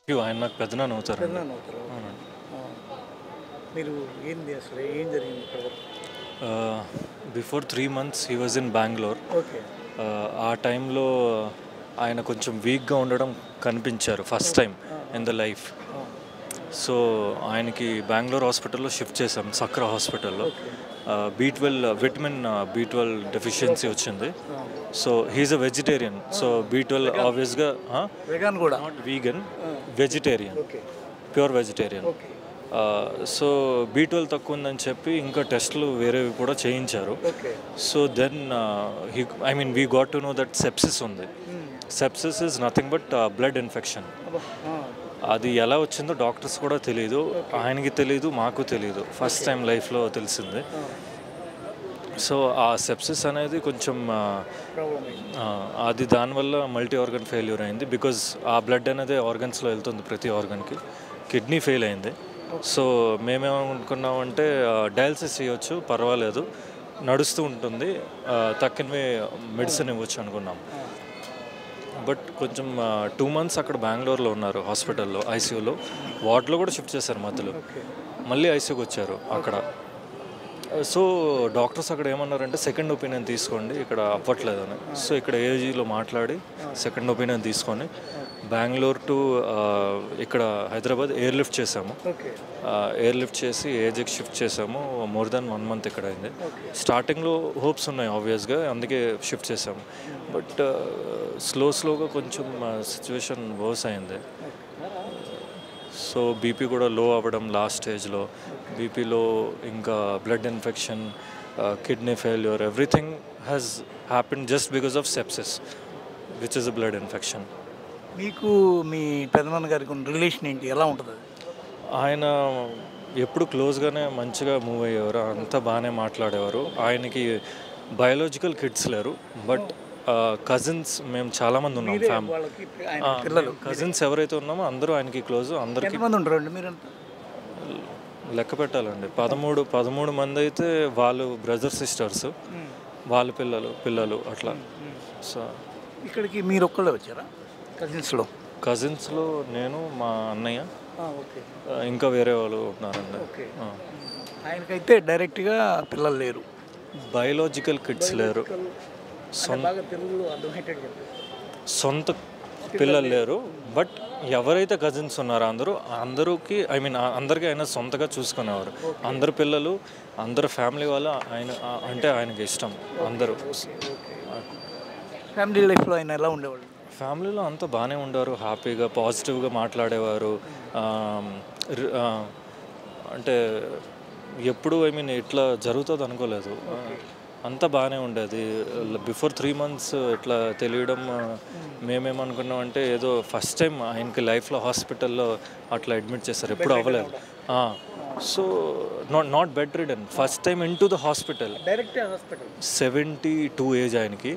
ఆయన నాకు పెద్దనాన్న అవుతారండి. పెదనాన్న అవుతారు. అవునండి. ఆ! మీరు ఏంది అసలు ఏం జరిగింది ఇప్పటివరకు? Before 3 months he was in Bengaluru. Okay. ఆ టైంలో ఆయన కొంచెం వీక్‌గా ఉండడం కనిపించారు ఫస్ట్ టైం ఆ! In the life. ఆ! సో, ఆయనకి బెంగుళూరు హాస్పిటల్‌లో షిఫ్ట్ చేసాం, సక్రా హాస్పిటల్‌లో. ఓకే. విటమిన్ బి12 డెఫిషియన్సీ వచ్చింది. ఆ! So, he is a vegetarian. So, బి12 వెగాన్. ఆబ్వియస్‌గా వెగాన్ గూడా. నాట్ వీగన్, ఆ! Vegetarian, okay. Pure vegetarian. Okay. So, బి12 తక్కువ ఉందని చెప్పి ఇంకా టెస్టులు వేరేవి కూడా చేయించారు. Okay. So then we got to know that sepsis ఉంది. Hmm. Sepsis is nothing but blood infection. అబ్బా! ఆ! అది ఎలా వచ్చిందో డాక్టర్స్ కూడా తెలీదు, ఆయనకి తెలీదు, మాకు తెలీదు. ఫస్ట్ టైం లైఫ్లో తెలిసింది. ఆ! సో ఆ సెప్సిస్ అనేది కొంచెం ప్రాబ్లమ్ అయింది. అది దానివల్ల మల్టీ ఆర్గన్ ఫెయిల్యూర్ అయింది. బికాజ్ ఆ బ్లడ్ అనేది ఆర్గన్స్లో వెళ్తుంది, ప్రతి ఆర్గన్కి. కిడ్నీ ఫెయిల్ అయింది. సో మేమేమనుకున్నామంటే డయాలసిస్ చేయొచ్చు, పర్వాలేదు, నడుస్తూ ఉంటుంది, తక్కినవి మెడిసిన్ ఇవ్వచ్చు అనుకున్నాం. బట్ కొంచెం 2 మంత్స్ అక్కడ బెంగళూరులో ఉన్నారు, హాస్పిటల్లో, ఐసీయూలో. వార్డులో కూడా షిఫ్ట్ చేశారు మధ్యలో. ఓకే. మళ్ళీ ఐసీయూకి వచ్చారు అక్కడ. సో డాక్టర్స్ అక్కడ ఏమన్నారంటే సెకండ్ ఒపీనియన్ తీసుకోండి, ఇక్కడ అవ్వట్లేదని. సో ఇక్కడ ఏజీలో మాట్లాడి సెకండ్ ఒపీనియన్ తీసుకొని బెంగళూరు టు ఇక్కడ హైదరాబాద్ ఎయిర్ లిఫ్ట్ చేసాము. ఓకే. ఎయిర్ లిఫ్ట్ చేసి ఏజీకి షిఫ్ట్ చేసాము. మోర్ దాన్ 1 మంత్ ఇక్కడ అయింది. ఓకే. స్టార్టింగ్లో హోప్స్ ఉన్నాయి ఆబ్వియస్గా, అందుకే షిఫ్ట్ చేసాము. బట్ స్లోగా కొంచెం సిచ్యువేషన్ వర్స్ అయింది. సో బీపీ కూడా లో అవ్వడం లాస్ట్ స్టేజ్లో. బీపీలో ఇంకా blood infection, kidney failure, everything has happen just because of sepsis, which is a blood infection. మీకు మీ పెదనాన్న గారికి ఉన్న రిలేషన్ ఏంటి? ఎలా ఉంటది అది? ఆయన ఎప్పుడు క్లోజ్గానే మంచిగా మూవ్ అయ్యేవారు, అంతా బాగానే మాట్లాడేవారు. ఆయనకి బయాలజికల్ కిడ్స్ లేరు, బట్ కజిన్స్ మేము చాలామంది ఉన్నాం మీరే ఫ్యామిలీ. వాళ్ళకి ఆయన పిల్లలు కజిన్స్ ఎవరైతే ఉన్నామో అందరూ ఆయనకి క్లోజ్. అందరికీ ఎంతమంది ఉంటారండి మీరంతా? లెక్క పెట్టాలండి, 13 మంది అయితే వాళ్ళు బ్రదర్ సిస్టర్స్, వాళ్ళ పిల్లలు అట్లా. సో ఇక్కడికి మీరు ఒక్కళ్ళే వచ్చారా కజిన్స్లో? కజిన్స్లో నేను, మా అన్నయ్య, ఓకే. ఇంకా వేరే వాళ్ళు ఉన్నారండి. ఓకే. ఆయనకైతే డైరెక్ట్గా పిల్లలు లేరు. బయోలాజికల్ కిడ్స్ లేరు, బాగా తెలుగులో అర్థమయ్యేటట్టు చెప్పారు. సొంత పిల్లలు లేరు. బట్ ఎవరైతే కజిన్స్ ఉన్నారో అందరికీ అందరికీ ఆయన సొంతగా చూసుకునేవారు. అందరు పిల్లలు, అందరు ఫ్యామిలీ వాళ్ళు ఆయన అంటే ఆయనకి ఇష్టం అందరూ. ఫ్యామిలీ లైఫ్లో ఆయన ఎలా ఉండేవాళ్ళు? ఫ్యామిలీలో అంతా బాగానే ఉండేవారు, హ్యాపీగా పాజిటివ్గా మాట్లాడేవారు. అంటే ఎప్పుడు ఇట్లా జరుగుతుంది అనుకోలేదు, అంతా బాగానే ఉండేది. బిఫోర్ 3 మంత్స్ ఇట్లా తెలియడం మేమేమనుకున్నాం అంటే ఏదో ఫస్ట్ టైం ఆయనకి లైఫ్లో హాస్పిటల్లో అట్లా అడ్మిట్ చేశారు, ఎప్పుడు అవ్వలేదు. So not bed ridden, first time in to the hospital. Direct hospital. 72 age ఆయనకి.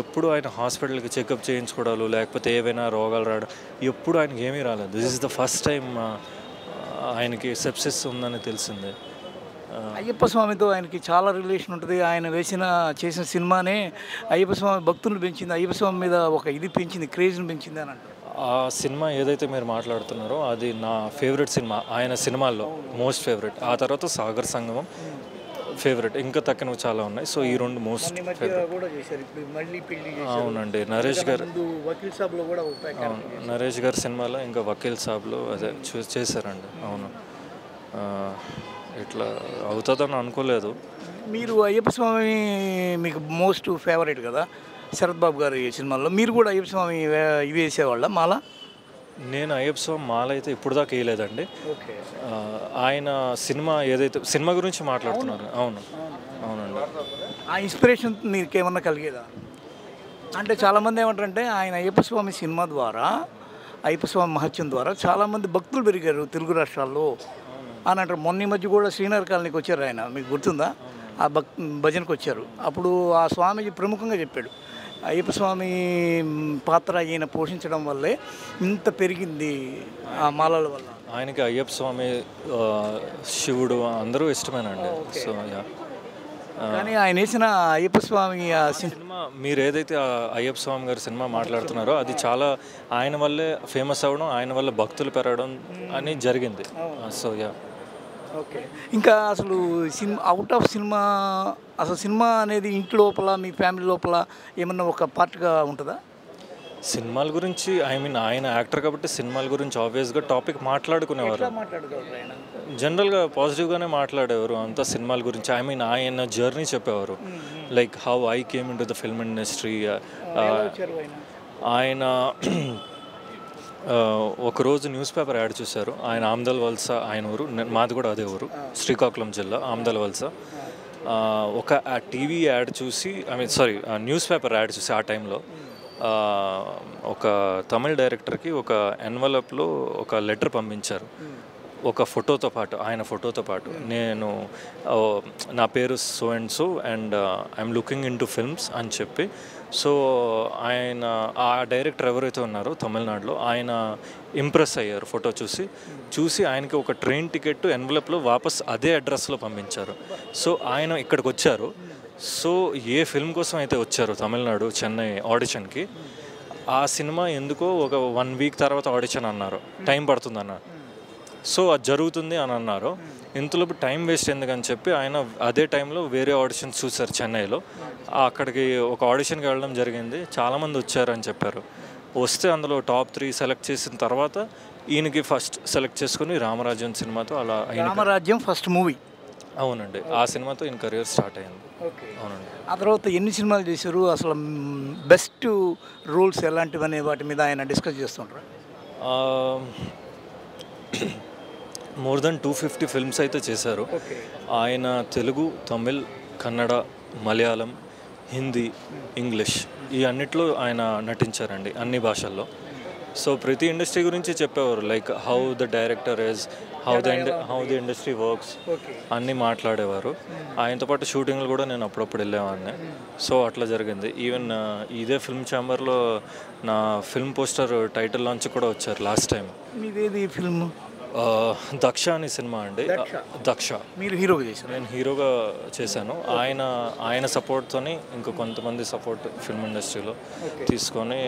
ఎప్పుడు ఆయన హాస్పిటల్కి చెకప్ చేయించుకోవడాలు, లేకపోతే ఏవైనా రోగాలు రావడం, ఎప్పుడు ఆయనకి ఏమీ రాలేదు. This is the first time ఆయనకి సెప్సిస్ ఉందని తెలిసింది. అయ్యప్ప స్వామితో ఆయనకి చాలా రిలేషన్ ఉంటుంది. ఆయన చేసిన సినిమానే అయ్యప్ప స్వామి భక్తులు పెంచింది, అయ్యప్ప స్వామి మీద ఒక ఇది పెంచింది, క్రేజ్ని పెంచింది అని అంటారు. ఆ సినిమా ఏదైతే మీరు మాట్లాడుతున్నారో అది నా ఫేవరెట్ సినిమా, ఆయన సినిమాల్లో మోస్ట్ ఫేవరెట్. ఆ తర్వాత సాగర్ సంగమం ఫేవరెట్, ఇంకా తక్కినవి చాలా ఉన్నాయి. సో ఈ రెండు మోస్ట్ ఫేవరెట్. అవునండి, నరేష్ గారు, నరేష్ గారి సినిమాలో ఇంకా వకీల్ సాబ్లో అదే చేశారండి. అవును, ఇట్లా అవుతుందని అనుకోలేదు. మీరు అయ్యప్ప స్వామి మీకు మోస్ట్ ఫేవరెట్ కదా, శరత్ బాబు గారి సినిమాల్లో మీరు కూడా అయ్యప్ప స్వామి ఇవి వేసేవాళ్ళ మాల? నేను అయ్యప్ప స్వామి మాల అయితే ఇప్పుడు దాకా వేయలేదండి. ఓకే. ఆయన సినిమా గురించి మాట్లాడుతున్నారు. అవునండి. ఆ ఇన్స్పిరేషన్ మీకు ఏమన్నా కలిగేదా? అంటే చాలామంది ఏమంటారంటే ఆయన అయ్యప్ప స్వామి సినిమా ద్వారా, అయ్యప్ప స్వామి మహత్యం ద్వారా చాలామంది భక్తులు పెరిగారు తెలుగు రాష్ట్రాల్లో అని అంటారు. మొన్న మధ్య కూడా శ్రీనగర్ కాలనీకి వచ్చారు ఆయన, మీకు గుర్తుందా? ఆ భజనకు వచ్చారు. అప్పుడు ఆ స్వామీజీ ప్రముఖంగా చెప్పాడు, అయ్యప్ప స్వామి పాత్ర ఈయన పోషించడం వల్లే ఇంత పెరిగింది ఆ మాలల వల్ల. ఆయనకి అయ్యప్ప స్వామి, శివుడు అందరూ ఇష్టమేనండి. సో కానీ ఆయన వేసిన అయ్యప్ప స్వామి సినిమా మీరు ఏదైతే ఆ అయ్యప్ప స్వామి గారి సినిమా మాట్లాడుతున్నారో అది చాలా ఆయన వల్లే ఫేమస్ అవ్వడం, ఆయన వల్ల భక్తులు పెరగడం అని జరిగింది. So yeah. ఓకే. ఇంకా అసలు సినిమా అవుట్ ఆఫ్ సినిమా, అసలు సినిమా అనేది ఇంటి లోపల మీ ఫ్యామిలీ లోపల ఏమన్నా ఒక పార్ట్గా ఉంటుందా? సినిమాల గురించి ఆయన యాక్టర్ కాబట్టి సినిమాల గురించి ఆబ్వియస్గా టాపిక్ మాట్లాడుకునేవారు. జనరల్గా పాజిటివ్గానే మాట్లాడేవారు అంతా సినిమాల గురించి. ఆయన జర్నీ చెప్పేవారు, like how I came in to the film industry. ఆయన ఒకరోజు న్యూస్ పేపర్ యాడ్ చూశారు. ఆయన ఆమ్దల్ వలస ఆయన ఊరు, మాది కూడా అదే ఊరు, శ్రీకాకుళం జిల్లా ఆమ్దల్ వలస. ఒక టీవీ యాడ్ చూసి న్యూస్ పేపర్ యాడ్ చూసి ఆ టైంలో ఒక తమిళ్ డైరెక్టర్కి ఒక ఎన్వలప్లో ఒక లెటర్ పంపించారు, ఒక ఫోటోతో పాటు, ఆయన ఫోటోతో పాటు. నేను నా పేరు so and so and I'm looking in to films అని చెప్పి. సో ఆయన ఆ డైరెక్టర్ ఎవరైతే ఉన్నారో తమిళనాడులో, ఆయన ఇంప్రెస్ అయ్యారు ఫోటో చూసి ఆయనకి ఒక ట్రైన్ టికెట్ ఎన్వలప్లో వాపస్ అదే అడ్రస్లో పంపించారు. సో ఆయన ఇక్కడికి వచ్చారు. సో ఏ ఫిల్మ్ కోసం అయితే వచ్చారు తమిళనాడు చెన్నై ఆడిషన్కి, ఆ సినిమా ఎందుకో ఒక 1 వీక్ తర్వాత ఆడిషన్ అన్నారు, టైం పడుతుంది అన్నారు. సో అది జరుగుతుంది అని అన్నారు. ఇంతలోపు టైం వేస్ట్ ఎందుకని చెప్పి ఆయన అదే టైంలో వేరే ఆడిషన్స్ చూశారు చెన్నైలో. అక్కడికి ఒక ఆడిషన్కి వెళ్ళడం జరిగింది. చాలామంది వచ్చారని చెప్పారు. వస్తే అందులో టాప్ 3 సెలెక్ట్ చేసిన తర్వాత ఈయనకి ఫస్ట్ సెలెక్ట్ చేసుకుని రామరాజ్యం సినిమాతో అలా. రామరాజ్యం ఫస్ట్ మూవీ? అవునండి, ఆ సినిమాతో ఈయన కెరీర్ స్టార్ట్ అయింది. అవునండి. ఆ తర్వాత ఎన్ని సినిమాలు చేశారు? అసలు బెస్ట్ రోల్స్ ఎలాంటివి అనే వాటి మీద ఆయన డిస్కస్ చేస్తుంటారు. మోర్ దెన్ 250 ఫిల్మ్స్ అయితే చేశారు ఆయన. తెలుగు, తమిళ్, కన్నడ, మలయాళం, హిందీ, ఇంగ్లీష్ ఈ అన్నిట్లో ఆయన నటించారండి, అన్ని భాషల్లో. సో ప్రతి ఇండస్ట్రీ గురించి చెప్పేవారు, like how the director is, how the industry works అన్నీ మాట్లాడేవారు. ఆయనతో పాటు షూటింగ్లు కూడా నేను అప్పుడప్పుడు వెళ్ళేవాడిని. సో అట్లా జరిగింది. ఈవెన్ ఇదే ఫిల్మ్ ఛాంబర్లో నా ఫిల్మ్ పోస్టర్ టైటిల్ లాంచ్ కూడా వచ్చారు లాస్ట్ టైం. మీదేది ఫిల్మ్? దక్ష అనే సినిమా అండి. దక్ష మీరు హీరోగా చేశారు? నేను హీరోగా చేశాను. ఆయన సపోర్ట్తోని ఇంకా కొంతమంది సపోర్ట్ ఫిల్మ్ ఇండస్ట్రీలో తీసుకొని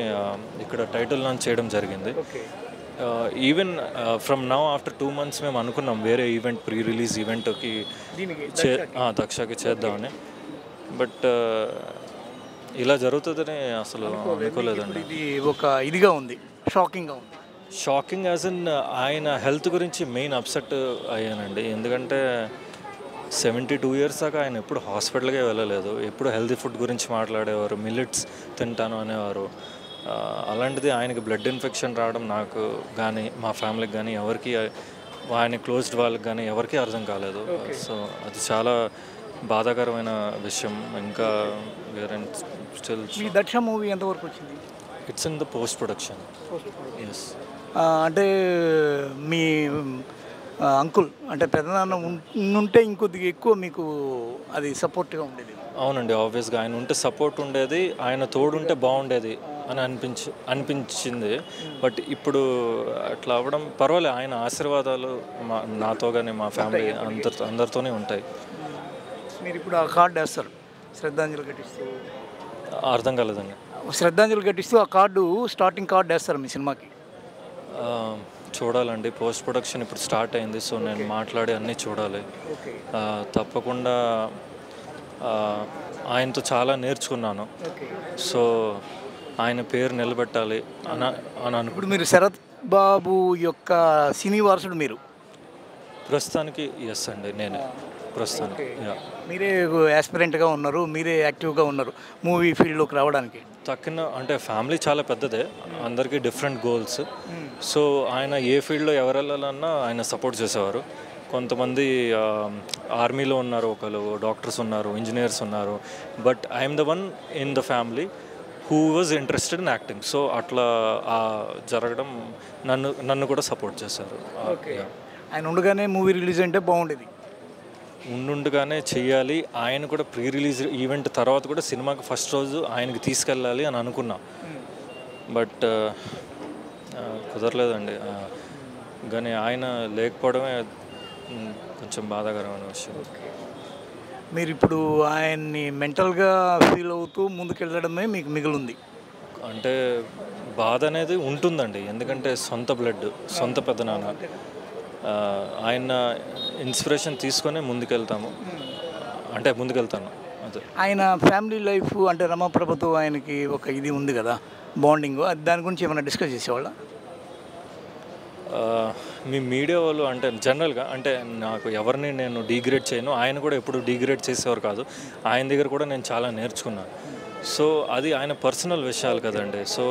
ఇక్కడ టైటిల్ లాంచ్ చేయడం జరిగింది. Even from now after 2 months మేము అనుకున్నాం వేరే ఈవెంట్, ప్రీ రిలీజ్ ఈవెంట్కి దక్షకి చేద్దామని. బట్ ఇలా జరుగుతుందని అసలు అనుకోలేదండి. ఇది ఒక ఇదిగా ఉంది, షాకింగ్గా ఉంది. షాకింగ్ యాజ్ ఇన్ ఆయన హెల్త్ గురించి మెయిన్ అప్సెట్ అయ్యానండి. ఎందుకంటే 72 years దాకా ఆయన ఎప్పుడు హాస్పిటల్కే వెళ్ళలేదు. ఎప్పుడు హెల్తీ ఫుడ్ గురించి మాట్లాడేవారు, మిల్లెట్స్ తింటాను అనేవారు. అలాంటిది ఆయనకి బ్లడ్ ఇన్ఫెక్షన్ రావడం నాకు కానీ మా ఫ్యామిలీకి కానీ ఎవరికి, ఆయన క్లోజ్డ్ వాళ్ళకి కానీ ఎవరికీ అర్థం కాలేదు. సో అది చాలా బాధాకరమైన విషయం. ఇంకా స్టిల్ మీ దక్ష మూవీ ఎంతవరకు వచ్చింది? It's in the post production. Yes. అంటే మీ అంకుల్ అంటే పెద్దనాన్న ఉంటే ఇంకొద్దిగా ఎక్కువ మీకు అది సపోర్ట్గా ఉండేది. అవునండి, ఆబ్వియస్గా ఆయన ఉంటే సపోర్ట్ ఉండేది, ఆయన తోడుంటే బాగుండేది అని అనిపించింది. బట్ ఇప్పుడు అట్లా అవ్వడం పర్వాలేదు. ఆయన ఆశీర్వాదాలు నాతో కానీ మా ఫ్యామిలీ అందరితోనే ఉంటాయి. మీరు ఇప్పుడు ఆ కార్డు వేస్తారు శ్రద్ధాంజలి ఘటిస్తూ? అర్థం కాలేదండి. శ్రద్ధాంజలి ఘటిస్తూ ఆ కార్డు, స్టార్టింగ్ కార్డు వేస్తారు మీ సినిమాకి? చూడాలండి, పోస్ట్ ప్రొడక్షన్ ఇప్పుడు స్టార్ట్ అయింది. సో నేను మాట్లాడి అన్నీ చూడాలి. తప్పకుండా ఆయనతో చాలా నేర్చుకున్నాను. సో ఆయన పేరు నిలబెట్టాలి అని అనుకుంటున్నాను. ఇప్పుడు మీరు శరత్ బాబు యొక్క సినీ వారసుడు మీరు? ప్రస్తుతానికి ఎస్ అండి, నేనే ప్రస్తుతానికి. మీరే యాస్పిరెంట్గా ఉన్నారు, మీరే యాక్టివ్గా ఉన్నారు మూవీ ఫీల్డ్లోకి రావడానికి. తక్కిన అంటే ఫ్యామిలీ చాలా పెద్దదే, అందరికీ డిఫరెంట్ గోల్స్. సో ఆయన ఏ ఫీల్డ్లో ఎవరు వెళ్ళాలన్నా ఆయన సపోర్ట్ చేసేవారు. కొంతమంది ఆర్మీలో ఉన్నారు, ఒకరు డాక్టర్స్ ఉన్నారు, ఇంజనీర్స్ ఉన్నారు. But I'm the one in the family who was interested in acting. So అట్లా జరగడం నన్ను కూడా సపోర్ట్ చేశారు. ఆయన ఉండగానే మూవీ రిలీజ్ అంటే బాగుండేది. ఉండుగానే చెయ్యాలి. ఆయన కూడా ప్రీ రిలీజ్ ఈవెంట్ తర్వాత కూడా సినిమాకి ఫస్ట్ రోజు ఆయనకి తీసుకెళ్ళాలి అని అనుకున్నా. బట్ కుదరలేదండి. కానీ ఆయన లేకపోవడమే కొంచెం బాధాకరమైన విషయం. మీరు ఇప్పుడు ఆయన్ని మెంటల్గా ఫీల్ అవుతూ ముందుకెళ్ళడమే మీకు మిగిలింది. అంటే బాధ అనేది ఉంటుందండి, ఎందుకంటే సొంత బ్లడ్, సొంత పెద్దనాన్న. ఆయన ఇన్స్పిరేషన్ తీసుకొని ముందుకెళ్తాను. అదే. ఆయన ఫ్యామిలీ లైఫ్ అంటే రమాప్రభతో ఆయనకి ఒక ఇది ఉంది కదా, బాండింగ్, అది దాని గురించి ఏమైనా డిస్కస్ చేసేవాళ్ళ? మీ మీడియా వాళ్ళు అంటే జనరల్గా అంటే నాకు ఎవరిని నేను డిగ్రేడ్ చేయను, ఆయన కూడా ఎప్పుడు డిగ్రేడ్ చేసేవారు కాదు. ఆయన దగ్గర కూడా నేను చాలా నేర్చుకున్నాను. సో అది ఆయన పర్సనల్ విషయాలు కదండి. సో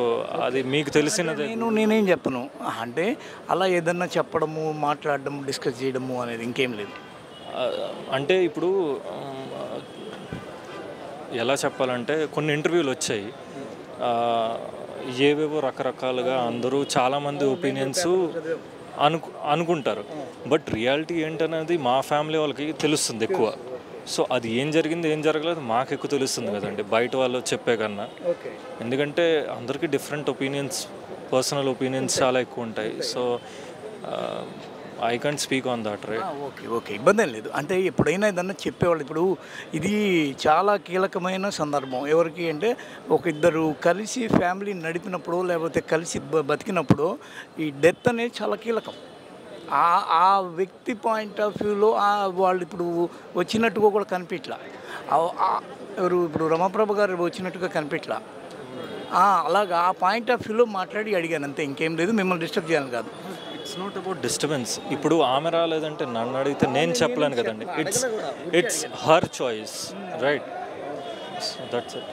అది మీకు తెలిసినదే. నేనేం చెప్పను అంటే అలా ఏదన్నా చెప్పడము, మాట్లాడడం, డిస్కస్ చేయడము అనేది ఇంకేం లేదు. అంటే ఇప్పుడు ఎలా చెప్పాలంటే కొన్ని ఇంటర్వ్యూలు వచ్చాయి, ఏవేవో రకరకాలుగా అందరూ చాలామంది ఒపీనియన్స్ అనుకుంటారు. బట్ రియాలిటీ ఏంటనేది మా ఫ్యామిలీ వాళ్ళకి తెలుస్తుంది ఎక్కువ. సో అది ఏం జరిగింది ఏం జరగలేదు మాకు ఎక్కువ తెలుస్తుంది కదండి బయట వాళ్ళు చెప్పే కన్నా. ఎందుకంటే అందరికీ డిఫరెంట్ ఒపీనియన్స్, పర్సనల్ ఒపీనియన్స్ చాలా ఎక్కువ ఉంటాయి. So I can't speak on that, right? Okay, ఇబ్బంది ఏం లేదు. అంటే ఎప్పుడైనా ఏదన్నా చెప్పేవాళ్ళు, ఇప్పుడు ఇది చాలా కీలకమైన సందర్భం. ఎవరికి అంటే ఒక ఇద్దరు కలిసి ఫ్యామిలీ నడిపినప్పుడు, లేకపోతే కలిసి బతికినప్పుడు ఈ డెత్ అనేది చాలా కీలకం. ఆ వ్యక్తి పాయింట్ ఆఫ్ వ్యూలో వాళ్ళు ఇప్పుడు వచ్చినట్టుగా కూడా కనిపించలా. ఎవరు ఇప్పుడు రమాప్రభ గారు వచ్చినట్టుగా కనిపించలా. అలాగా ఆ పాయింట్ ఆఫ్ వ్యూలో మాట్లాడి అడిగాను అంతే, ఇంకేం లేదు. మిమ్మల్ని డిస్టర్బ్ చేయాలి కాదు. It's not about disturbance. ఇప్పుడు ఆమె రాలేదంటే నన్ను అడిగితే నేను చెప్పలేను కదండి. It's her choice, right? That's it.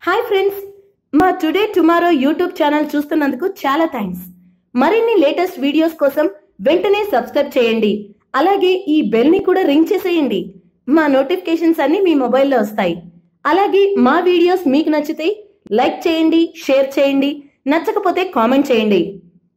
Hi friends, మా టుడే టుమారో యూట్యూబ్ ఛానల్ చూస్తున్నందుకు చాలా థ్యాంక్స్. మరిన్ని లేటెస్ట్ వీడియోస్ కోసం వెంటనే సబ్స్క్రైబ్ చేయండి. అలాగే ఈ బెల్ ని కూడా రింగ్ చేసేయండి. మా నోటిఫికేషన్స్ అన్ని మీ మొబైల్లో వస్తాయి. అలాగే మా వీడియోస్ మీకు నచ్చితే లైక్ చేయండి, షేర్ చేయండి, నచ్చకపోతే కామెంట్ చేయండి.